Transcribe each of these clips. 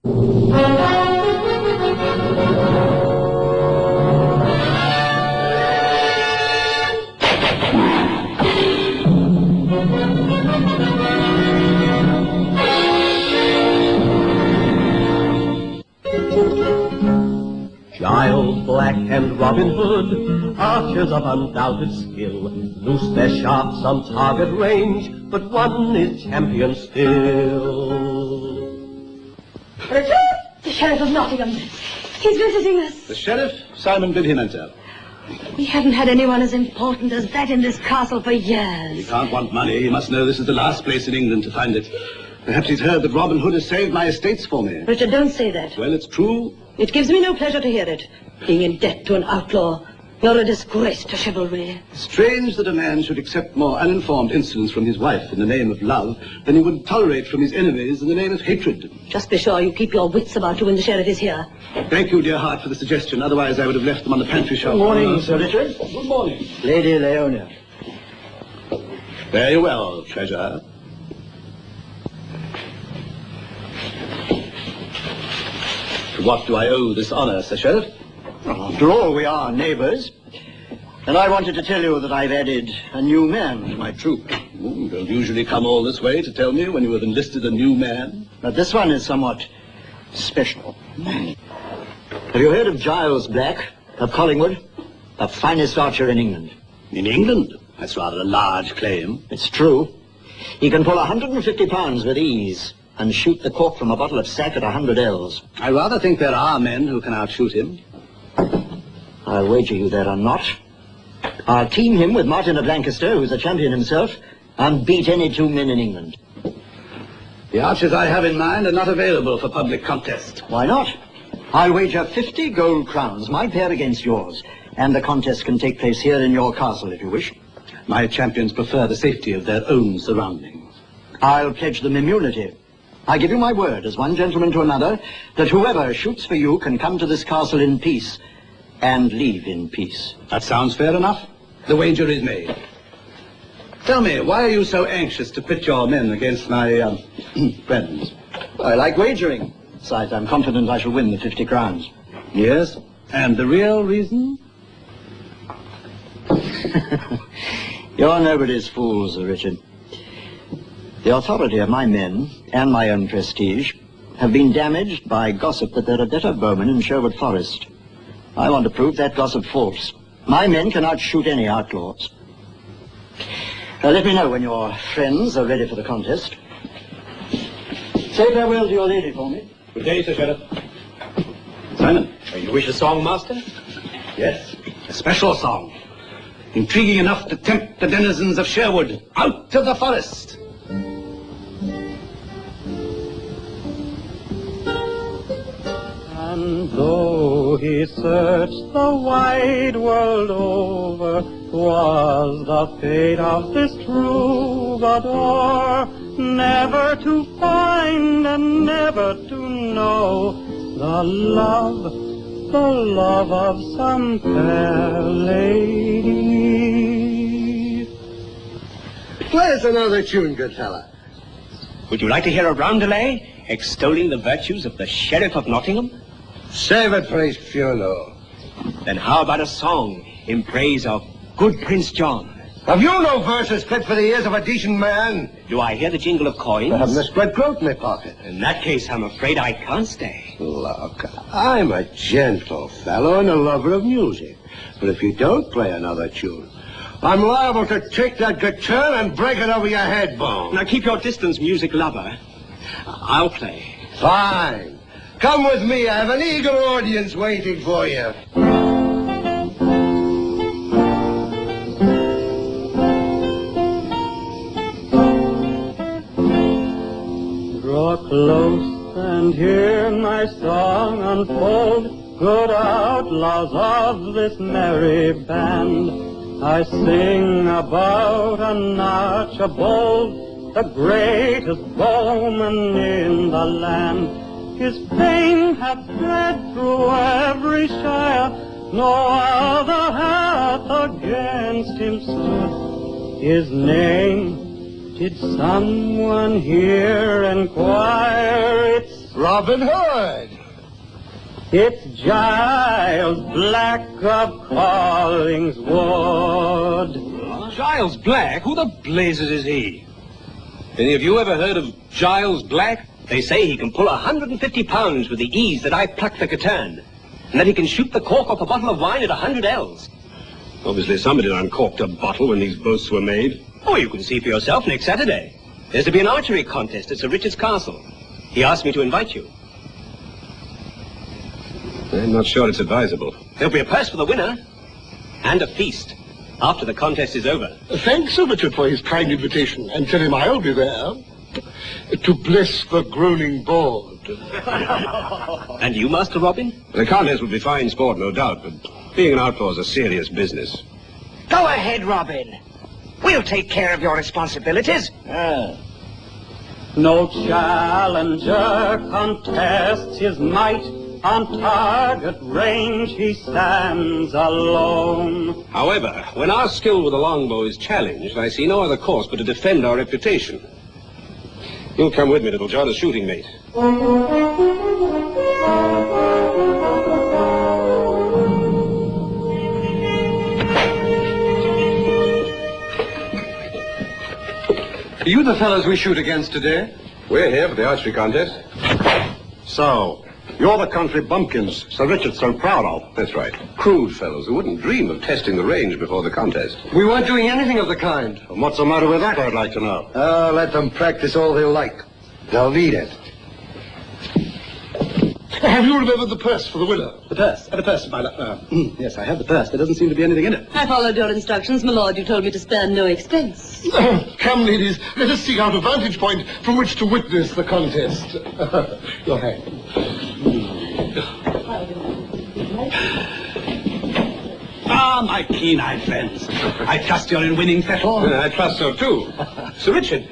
Giles Black and Robin Hood, archers of undoubted skill, loose their shafts on target range, but one is champion still. Richard, the Sheriff of Nottingham. He's visiting us. The Sheriff? Simon bid him enter. We haven't had anyone as important as that in this castle for years. He can't want money. He must know this is the last place in England to find it. Perhaps he's heard that Robin Hood has saved my estates for me. Richard, don't say that. Well, it's true. It gives me no pleasure to hear it. Being in debt to an outlaw. You're a disgrace to chivalry. Strange that a man should accept more uninformed insolence from his wife in the name of love than he would tolerate from his enemies in the name of hatred. Just be sure you keep your wits about you when the Sheriff is here. Thank you, dear heart, for the suggestion. Otherwise, I would have left them on the pantry shelf. Good morning, Sir Richard. Good morning. Lady Leonia. Very well, treasure. To what do I owe this honor, Sir Sheriff? Well, after all, we are neighbors. And I wanted to tell you that I've added a new man to my troop. You don't usually come all this way to tell me when you have enlisted a new man. But this one is somewhat special. Have you heard of Giles Black of Collingwood? The finest archer in England. In England? That's rather a large claim. It's true. He can pull 150 pounds with ease and shoot the cork from a bottle of sack at 100 ells. I rather think there are men who can outshoot him. I'll wager you there are not. I'll team him with Martin of Lancaster, who's a champion himself, and beat any two men in England. The archers I have in mind are not available for public contest. Why not? I'll wager 50 gold crowns, my pair against yours, and the contest can take place here in your castle if you wish. My champions prefer the safety of their own surroundings. I'll pledge them immunity. I give you my word, as one gentleman to another, that whoever shoots for you can come to this castle in peace and leave in peace. That sounds fair enough. The wager is made. Tell me, why are you so anxious to pit your men against my friends? I like wagering. Besides, I'm confident I shall win the 50 crowns. Yes? And the real reason? You're nobody's fool, Sir Richard. The authority of my men and my own prestige have been damaged by gossip that there are better bowmen in Sherwood Forest. I want to prove that gossip false. My men can outshoot any outlaws. Let me know when your friends are ready for the contest. Say farewell to your lady for me. Good day, Sir Sheriff. Simon. You wish a song, Master? Yes, a special song. Intriguing enough to tempt the denizens of Sherwood out of the forest. And though he searched the wide world over, 'twas the fate of this troubadour never to find and never to know the love of some fair lady. Play us another tune, good fella. Would you like to hear a roundelay extolling the virtues of the Sheriff of Nottingham? Save it for his funeral. Then how about a song in praise of good Prince John? Have you no verses fit for the ears of a decent man? Do I hear the jingle of coins? I haven't a spread groat in my pocket. In that case, I'm afraid I can't stay. Look, I'm a gentle fellow and a lover of music. But if you don't play another tune, I'm liable to take that guitar and break it over your head bone. Now keep your distance, music lover. I'll play. Fine. Come with me. I have an eager audience waiting for you. Draw close and hear my song unfold, good outlaws of this merry band. I sing about an Archibald, the greatest bowman in the land. His fame hath spread through every shire, no other hath against him stood. His name, did someone here inquire? It's Robin Hood. It's Giles Black of Collingswood. Giles Black? Who the blazes is he? Any of you ever heard of Giles Black? They say he can pull 150 pounds with the ease that I pluck the Catern, and that he can shoot the cork off a bottle of wine at 100 ells. Obviously somebody uncorked a bottle when these boasts were made. Oh, you can see for yourself next Saturday. There's to be an archery contest at Sir Richard's Castle. He asked me to invite you. I'm not sure it's advisable. There'll be a purse for the winner, and a feast, after the contest is over. Thanks, Sir Richard, for his kind invitation, and tell him I'll be there to bless the groaning board. And you, Master Robin? The contest will be fine sport, no doubt, but being an outlaw is a serious business. Go ahead, Robin. We'll take care of your responsibilities. No challenger contests his might. On target range he stands alone. However, when our skill with the longbow is challenged, I see no other course but to defend our reputation. You'll come with me, Little John, as shooting mate. Are you the fellows we shoot against today? We're here for the archery contest. So, you're the country bumpkins Sir Richard's so proud of. That's right. Crude fellows who wouldn't dream of testing the range before the contest. We weren't doing anything of the kind. And what's the matter with that, I'd like to know? Let them practice all they like. They'll need it. Have you remembered the purse for the winner? The purse, my lord. Yes, I have the purse. There doesn't seem to be anything in it. I followed your instructions, my lord. You told me to spare no expense. Come, ladies, let us seek out a vantage point from which to witness the contest. Your hand. Ah, my keen-eyed friends. I trust you're in winning fettle. I trust so, too. Sir Richard,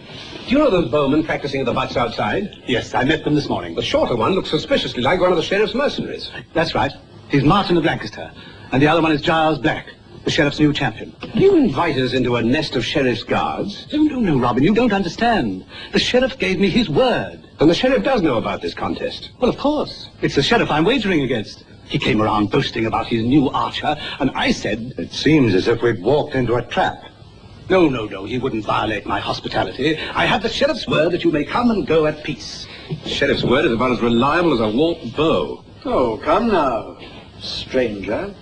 do you know those bowmen practicing at the butts outside? Yes, I met them this morning. The shorter one looks suspiciously like one of the sheriff's mercenaries. That's right. He's Martin of Lancaster. And the other one is Giles Black, the sheriff's new champion. You invite us into a nest of sheriff's guards? No, Robin, you don't understand. The sheriff gave me his word. And the sheriff does know about this contest. Well, of course. It's the sheriff I'm wagering against. He came around boasting about his new archer, and I said... It seems as if we'd walked into a trap. No, he wouldn't violate my hospitality. I have the sheriff's word that you may come and go at peace. The sheriff's word is about as reliable as a warped bow. Oh, come now, stranger.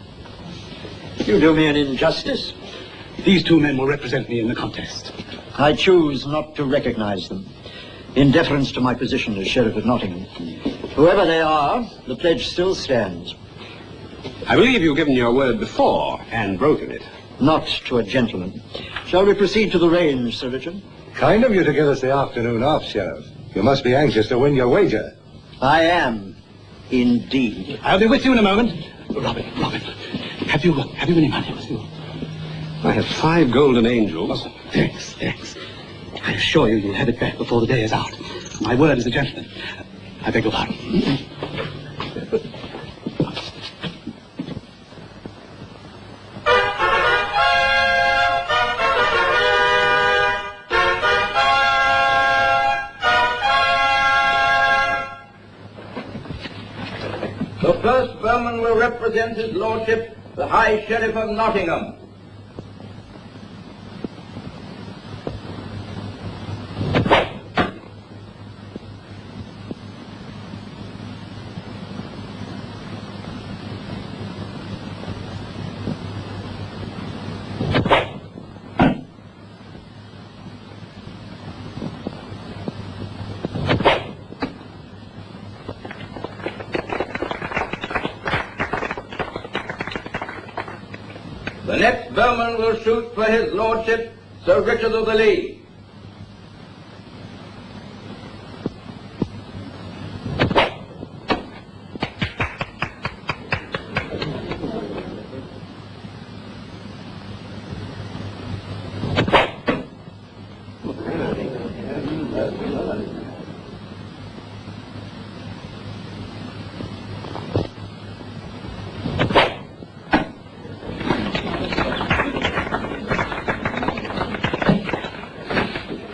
You do me an injustice. These two men will represent me in the contest. I choose not to recognize them, in deference to my position as Sheriff of Nottingham. Whoever they are, the pledge still stands. I believe you've given your word before and broken it. Not to a gentleman. Shall we proceed to the range, Sir Richard? Kind of you to give us the afternoon off, Sheriff. You must be anxious to win your wager. I am, indeed. I'll be with you in a moment. Robin, have you any money with you? I have 5 golden angels. Oh, thanks. I assure you you'll have it back before the day is out. My word as a gentleman. I beg your pardon. The first bowman will represent his lordship, the High Sheriff of Nottingham. The next bowman will shoot for his lordship, Sir Richard of the Lee.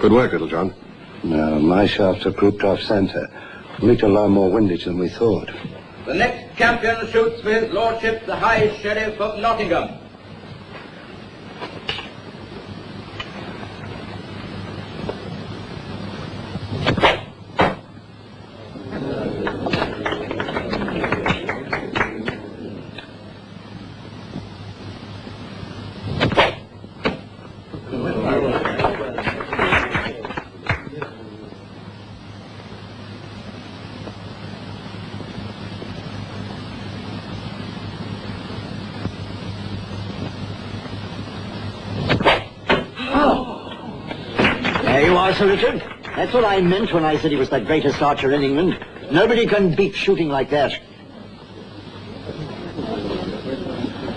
Good work, Little John. No, my shafts are grouped off center. We're to learn more windage than we thought. The next champion shoots for his lordship, the High Sheriff of Nottingham. There you are, Sir Richard. That's what I meant when I said he was the greatest archer in England. Nobody can beat shooting like that.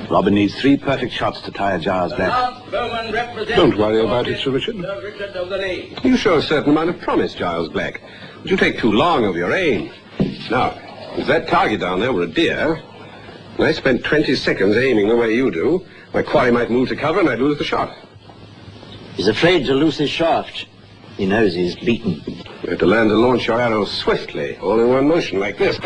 Robin needs 3 perfect shots to tie a Giles Black. Don't worry about it, Sir Richard. Sir Richard of the Lea. You show a certain amount of promise, Giles Black. But you take too long over your aim. Now, if that target down there were a deer, and I spent 20 seconds aiming the way you do, my quarry might move to cover and I'd lose the shot. He's afraid to loose his shaft. He knows he's beaten. You have to learn to launch your arrows swiftly, all in one motion like this.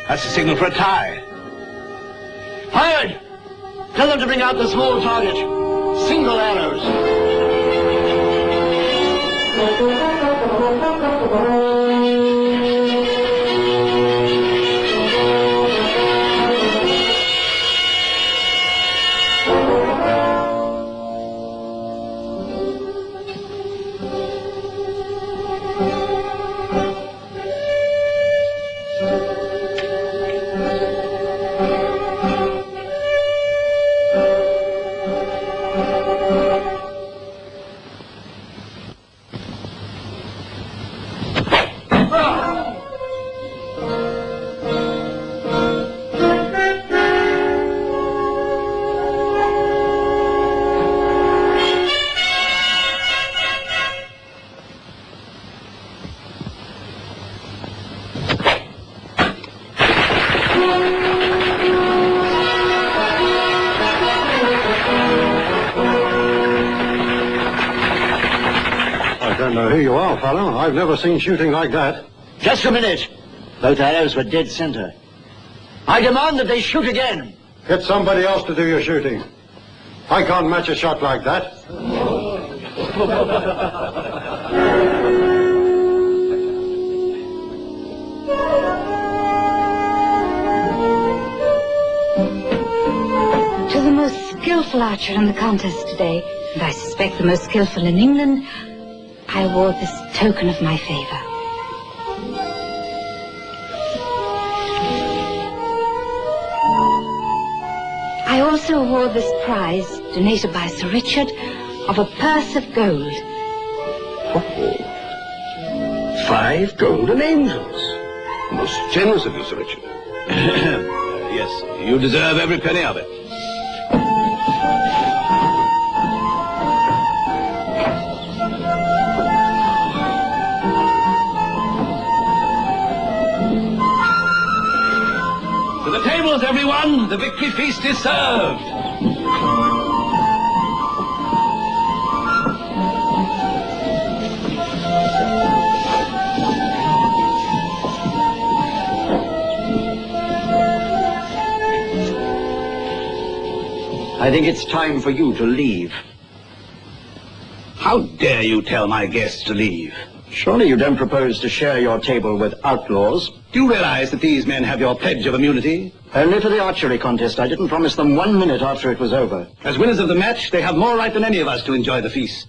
That's the signal for a tie. Fired! Tell them to bring out the small target. Single arrows. I don't know who you are, fellow. I've never seen shooting like that. Just a minute. Both arrows were dead center. I demand that they shoot again. Get somebody else to do your shooting. I can't match a shot like that. To the most skillful archer in the contest today, and I suspect the most skillful in England, I award this token of my favor. I also award this prize, donated by Sir Richard, of a purse of gold. Oh. 5 golden angels. Most generous of you, Sir Richard. Yes, you deserve every penny of it. To the tables, everyone! The victory feast is served! I think it's time for you to leave. How dare you tell my guests to leave? Surely you don't propose to share your table with outlaws? Do you realize that these men have your pledge of immunity? Only for the archery contest. I didn't promise them 1 minute after it was over. As winners of the match, they have more right than any of us to enjoy the feast.